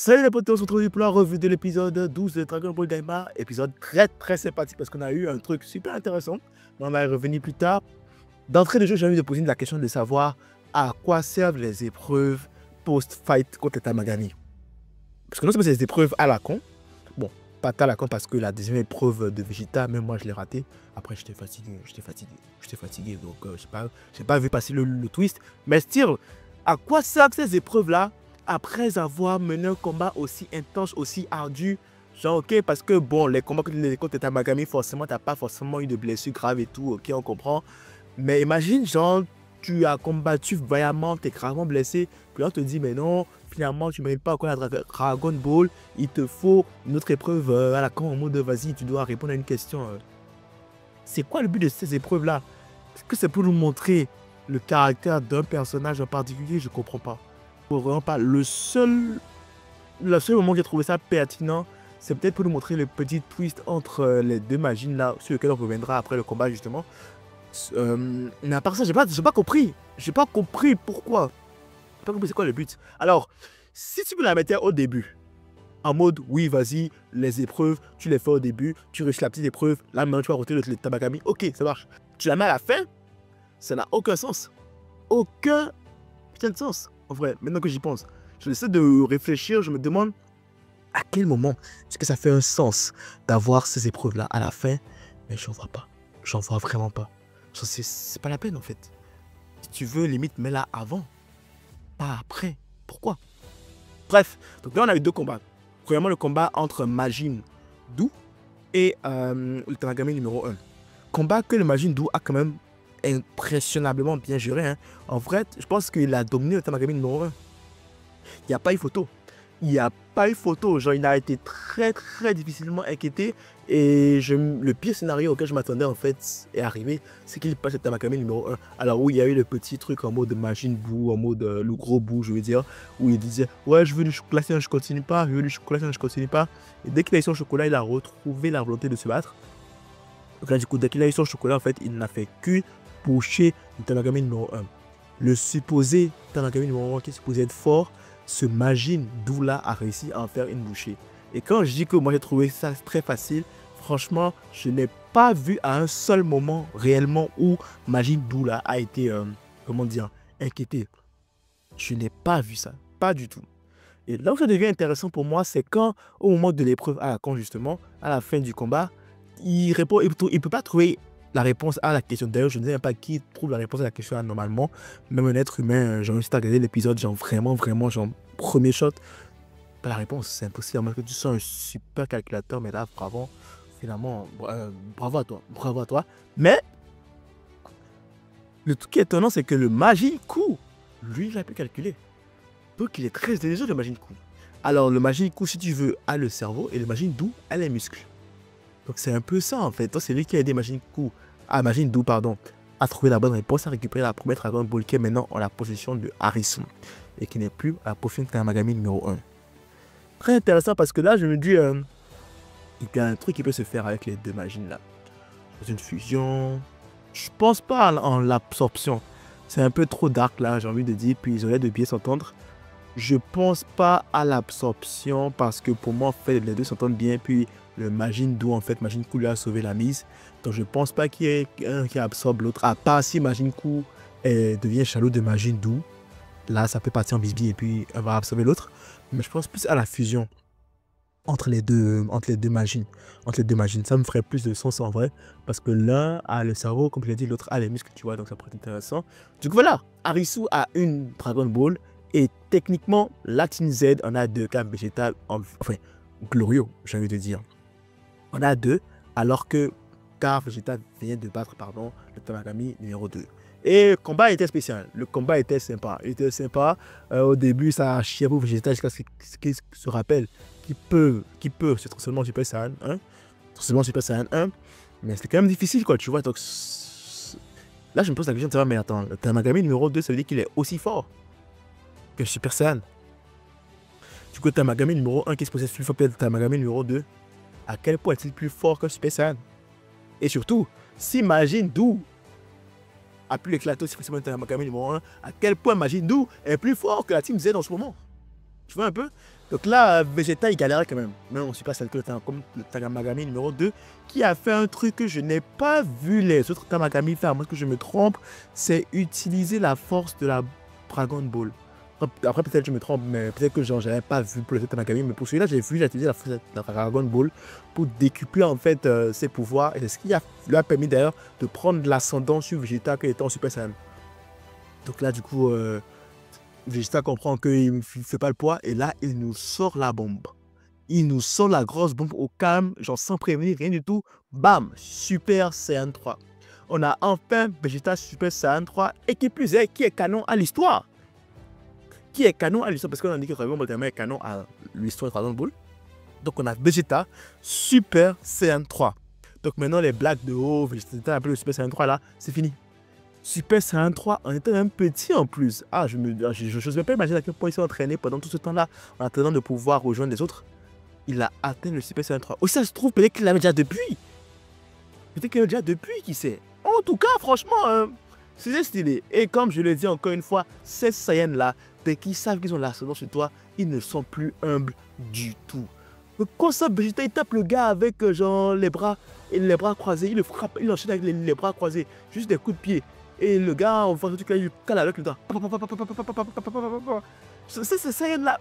Salut les potos, on se retrouve pour la revue de l'épisode 12 de Dragon Ball Daima. Épisode très sympathique parce qu'on a eu un truc super intéressant. Mais on va y revenir plus tard. D'entrée de jeu, j'ai envie de poser la question de savoir à quoi servent les épreuves post-fight contre les Tamagami. Parce que non seulement c'est des épreuves à la con. Bon, pas à la con parce que la deuxième épreuve de Vegeta, même moi je l'ai raté. Après j'étais fatigué. Donc j'ai pas vu passer le twist. Mais still, à quoi servent ces épreuves-là après avoir mené un combat aussi intense, aussi ardu? Genre, ok, parce que bon, les combats contre les Tamagami, forcément, t'as pas forcément eu de blessures graves et tout, ok, on comprend. Mais imagine, genre, tu as combattu vaillamment, t'es gravement blessé, puis on te dit, mais non, finalement, tu ne mérites pas encore la Dragon Ball, il te faut une autre épreuve à la con, en mode, vas-y, tu dois répondre à une question. C'est quoi le but de ces épreuves-là? Est-ce que c'est pour nous montrer le caractère d'un personnage en particulier? Je comprends pas. Vraiment pas. Le seul moment où j'ai trouvé ça pertinent, c'est peut-être pour nous montrer le petit twist entre les deux machines là, sur lequel on reviendra après le combat justement. Mais à part ça, j'ai pas compris. J'ai pas compris pourquoi. J'ai pas compris c'est quoi le but. Alors, si tu me la mettais au début, en mode, oui, vas-y, les épreuves, tu les fais au début, tu réussis la petite épreuve, là maintenant tu vas retirer le Tamagami, ok, ça marche. Tu la mets à la fin, ça n'a aucun sens. Aucun putain de sens. En vrai, maintenant que j'y pense, j'essaie de réfléchir, je me demande à quel moment est-ce que ça fait un sens d'avoir ces épreuves-là à la fin, mais j'en vois pas. J'en vois vraiment pas. C'est pas la peine en fait. Si tu veux, limite, mets-la avant, pas après. Pourquoi? Bref, donc là on a eu deux combats. Premièrement, le combat entre Majin Buu et le Tamagami numéro 1. Combat que le Majin Buu a quand même impressionnablement bien géré. Hein. En vrai, je pense qu'il a dominé le Tamagami numéro 1. Il n'y a pas eu photo. Il n'y a pas eu photo. Genre, il a été très difficilement inquiété. Et le pire scénario auquel je m'attendais en fait est arrivé, c'est qu'il passe le Tamagami numéro 1. Alors oui, il y a eu le petit truc en mode Majin Buu, en mode le gros bout, je veux dire, où il disait ouais, je veux du chocolat, sinon je continue pas, je veux du chocolat, sinon je continue pas. Et dès qu'il a eu son chocolat, il a retrouvé la volonté de se battre. Donc là, du coup, dès qu'il a eu son chocolat, en fait, il n'a fait que pusher le Tamagami numéro 1. Le supposé Tamagami numéro 1 qui est supposé être fort, ce Majin Buu là a réussi à en faire une bouchée. Et quand je dis que moi j'ai trouvé ça très facile, franchement, je n'ai pas vu à un seul moment réellement où Majin Buu là a été, comment dire, inquiété. Je n'ai pas vu ça, pas du tout. Et là où ça devient intéressant pour moi, c'est quand, au moment de l'épreuve à la con justement, à la fin du combat, il ne peut pas trouver la réponse à la question. D'ailleurs, je ne sais même pas qui trouve la réponse à la question là, normalement. Même un être humain, j'ai juste à regarder l'épisode, genre vraiment, genre premier shot. Pas la réponse, c'est impossible. Parce que tu sens un super calculateur, mais là, bravo, finalement, bravo à toi. Mais, le truc qui est étonnant, c'est que le Majin Buu, lui, il a pu calculer. Donc, il est très intelligent, le Majin Buu. Alors, le Majin Buu, si tu veux, a le cerveau, et le Majin Buu a les muscles. Donc c'est un peu ça en fait. Donc c'est lui qui a aidé Majin Buu, pardon, à trouver la bonne réponse, à récupérer la première Dragon Ball qui est maintenant en la possession de Arisu et qui n'est plus à la possession de Tamagami numéro 1. Très intéressant parce que là je me dis il y a un truc qui peut se faire avec les deux Majin là. Dans une fusion, je pense pas en l'absorption. C'est un peu trop dark là, j'ai envie de dire, puis ils auraient de bien s'entendre. Je pense pas à l'absorption parce que pour moi en fait les deux s'entendent bien, puis le Majin Buu en fait, Majin Buu lui a sauvé la mise. Donc je pense pas qu'il y ait un qui absorbe l'autre, à part si Majin Buu devient jaloux de Majin Buu. Là ça peut partir en bisbille et puis on va absorber l'autre. Mais je pense plus à la fusion entre les deux Majin. Ça me ferait plus de sens en vrai. Parce que l'un a le cerveau, comme je l'ai dit, l'autre a les muscles, tu vois, donc ça pourrait être intéressant. Du coup voilà, Arisu a une Dragon Ball. Et techniquement, la Team Z en a deux, comme Vegeta, enfin, Glorieux, j'ai envie de dire. On a deux, alors que car Vegeta vient de battre, pardon, le Tamagami numéro 2. Et le combat était spécial, le combat était sympa. Au début, ça a chié pour Vegeta jusqu'à ce qu'il se rappelle qu'il peut se transformer en Super Saiyan 1. Mais c'était quand même difficile, quoi, tu vois. Donc, là, je me pose la question de savoir, mais attends, le Tamagami numéro 2, ça veut dire qu'il est aussi fort que Super Saiyan. Du coup, Tamagami numéro 1 qui se possède plus fort que Tamagami numéro 2, à quel point est-il plus fort que Super Saiyan? Et surtout, si Majin Buu a pu l'éclater aussi facilement Tamagami numéro 1, à quel point Majin Buu est plus fort que la Team Z en ce moment? Tu vois un peu? Donc là, Vegeta, il galérait quand même. Mais on ne suit pas celle que comme le Takamagami numéro 2, qui a fait un truc que je n'ai pas vu les autres Tamagami faire. Moi, ce que je me trompe, c'est utiliser la force de la Dragon Ball. Après, peut-être que je me trompe, mais peut-être que genre, j'avais pas vu pour les autres Tamagami. Mais pour celui-là, j'ai vu, j'ai utilisé la force de la Dragon Ball pour décupler en fait ses pouvoirs. Et c'est ce qui lui a permis d'ailleurs de prendre l'ascendant sur Vegeta qui était en Super Saiyan. Donc là, du coup, Vegeta comprend qu'il ne fait pas le poids. Et là, il nous sort la bombe. Il nous sort la grosse bombe au calme, genre sans prévenir, rien du tout. Bam, Super Saiyan 3. On a enfin Vegeta Super Saiyan 3 et qui plus est, qui est canon à l'histoire. Qui est canon à l'histoire, parce qu'on a dit que Dragon Ball est canon à l'histoire de Dragon Ball. Donc on a Vegeta Super Saiyan 3. Donc maintenant les blagues de haut, Vegeta appelé le Super Saiyan 3 là, c'est fini. Super Saiyan 3, on était même petit en plus. Ah, je n'ose même pas imaginer à quel point il s'est entraîné pendant tout ce temps-là, en attendant de pouvoir rejoindre les autres. Il a atteint le Super Saiyan 3. Aussi, ça se trouve, peut-être qu'il l'avait déjà depuis. Peut-être qu'il l'avait déjà depuis, qui sait. En tout cas, franchement, c'est stylé. Et comme je le dis encore une fois, ces Saiyans-là, dès qu'ils savent qu'ils ont l'ascendant sur toi, ils ne sont plus humbles du tout. Donc, quand ça, Vegeta, il tape le gars avec genre les bras croisés, il le frappe, il enchaîne avec les bras croisés, juste des coups de pied. Et le gars, on voit tout cas, il cale avec le gars. C'est ces Saiyans-là.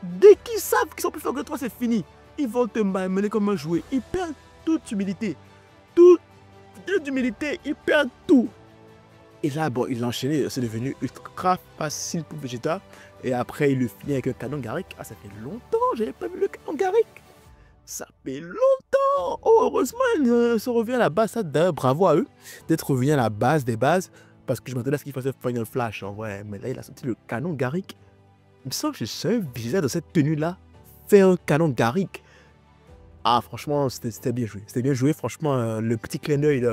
Dès qu'ils savent qu'ils sont plus forts que toi, c'est fini. Ils vont te malmener comme un jouet. Ils perdent toute humilité. Toute humilité, ils perdent tout. Et là, bon, il a enchaîné, c'est devenu ultra facile pour Vegeta. Et après, il le finit avec un canon Garrick. Ah, ça fait longtemps, j'avais pas vu le canon Garrick. Ça fait longtemps. Oh, heureusement, ils se revient à la base. Ça, bravo à eux d'être revenus à la base des bases. Parce que je m'attendais à ce qu'il fasse Final Flash. En vrai, mais là, il a sorti le canon Garrick. Il me semble que je savais Vegeta dans cette tenue-là faire un canon Garrick. Ah, franchement, c'était bien joué. C'était bien joué, franchement, le petit clin d'œil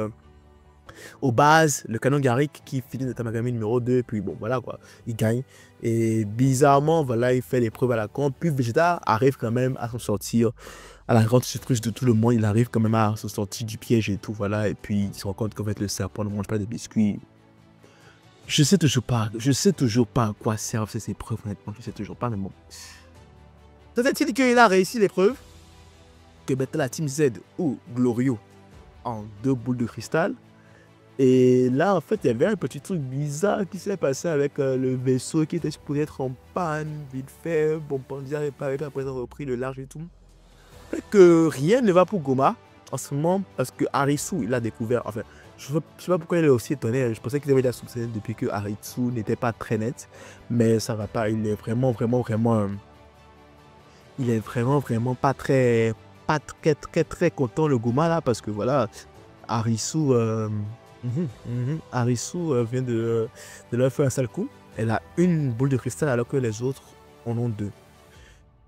aux bases, le canon Garrick qui finit de Tamagami numéro 2, puis bon, voilà quoi, il gagne. Et bizarrement, voilà, il fait l'épreuve à la compte, puis Vegeta arrive quand même à s'en sortir. À la grande surprise de tout le monde, il arrive quand même à s'en sortir du piège et tout, voilà. Et puis, il se rend compte qu'en fait, le serpent ne mange pas de biscuits. Je sais toujours pas à quoi servent ces épreuves, honnêtement, je sais toujours pas, mais bon. Peut-être qu'il a réussi l'épreuve, que maintenant la Team Z ou Glorio en 2 boules de cristal. Et là, en fait, il y avait un petit truc bizarre qui s'est passé avec le vaisseau qui était supposé être en panne, vite fait. Bon, Pandia n'avait pas après repris le large et tout. Fait que rien ne va pour Goma en ce moment parce que Harisu, il a découvert. Enfin, je ne sais pas pourquoi il est aussi étonné. Je pensais qu'il avait déjà soupçonné depuis que Harisu n'était pas très net. Mais ça va pas. Il est vraiment il est vraiment pas très content le Goma là parce que voilà, Harisu. Harisu vient de leur faire un sale coup. Elle a une boule de cristal alors que les autres en ont 2.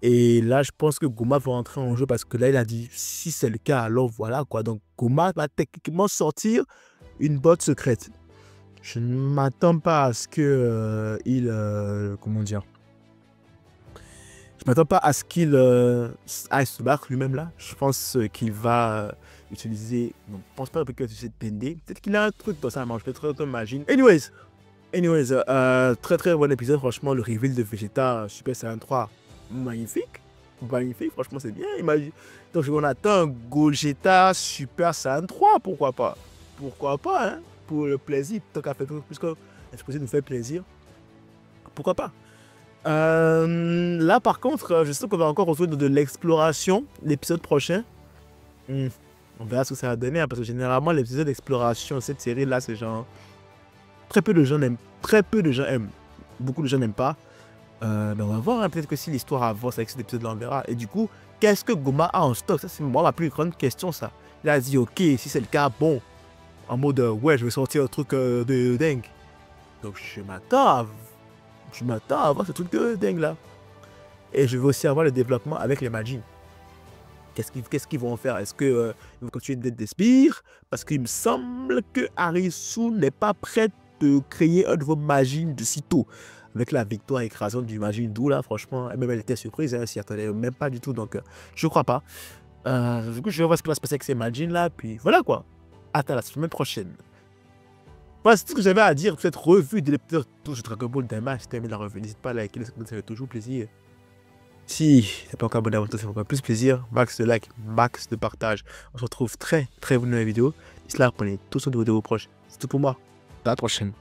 Et là, je pense que Goma va entrer en jeu parce que là, il a dit si c'est le cas, alors voilà quoi. Donc Goma va techniquement sortir une botte secrète. Je ne m'attends pas à ce que comment dire. Je m'attends pas à ce qu'il se battre lui-même là. Je pense qu'il va utiliser. Non, je pense pas qu'il va utiliser Tende. Peut-être qu'il a un truc dans sa manche. Peut-être qu'on imagine. Anyways, très bon épisode. Franchement, le reveal de Vegeta Super Saiyan 3, magnifique. Magnifique, franchement, c'est bien. Imagine. Donc, on attend un Gogeta Super Saiyan 3. Pourquoi pas? Pourquoi pas, hein? Pour le plaisir. Tant qu'à faire, puisque est supposé nous faire plaisir. Pourquoi pas? Là par contre, je sais qu'on va encore retrouver de l'exploration l'épisode prochain. On verra ce que ça va donner, hein, parce que généralement l'épisode d'exploration, cette série là, c'est genre très peu de gens aiment, beaucoup de gens n'aiment pas. Mais on va voir, hein, peut-être que si l'histoire avance avec cet épisode là, on verra. Et du coup, qu'est-ce que Goma a en stock? Ça c'est moi ma plus grande question, ça. Il a dit ok, si c'est le cas, bon, en mode ouais, je vais sortir un truc de dingue. Donc je m'attends à voir ce truc de dingue là. Et je veux aussi avoir le développement avec les Majin. Qu'est-ce qu'ils vont faire? Est-ce qu'ils vont continuer d'être des sbires? Parce qu'il me semble que Harisu n'est pas prêt de créer un nouveau Majin de sitôt. Avec la victoire écrasante du Majin Buu là, franchement, même elle était surprise, hein, s'y attendait même pas du tout. Donc je crois pas. Du coup, je vais voir ce qui va se passer avec ces Majin là. Puis voilà quoi. Attends la semaine prochaine. Voilà, c'est tout ce que j'avais à dire pour cette revue de l'épisode de Dragon Ball Daima. Si tu as aimé la revue, n'hésite pas à liker, ça fait toujours plaisir. Si tu n'es pas encore abonné à ça fait encore plus plaisir. Max de like, max de partage. On se retrouve très vite dans les vidéos. D'ici là, prenez tout soin de vos proches. C'est tout pour moi. À la prochaine.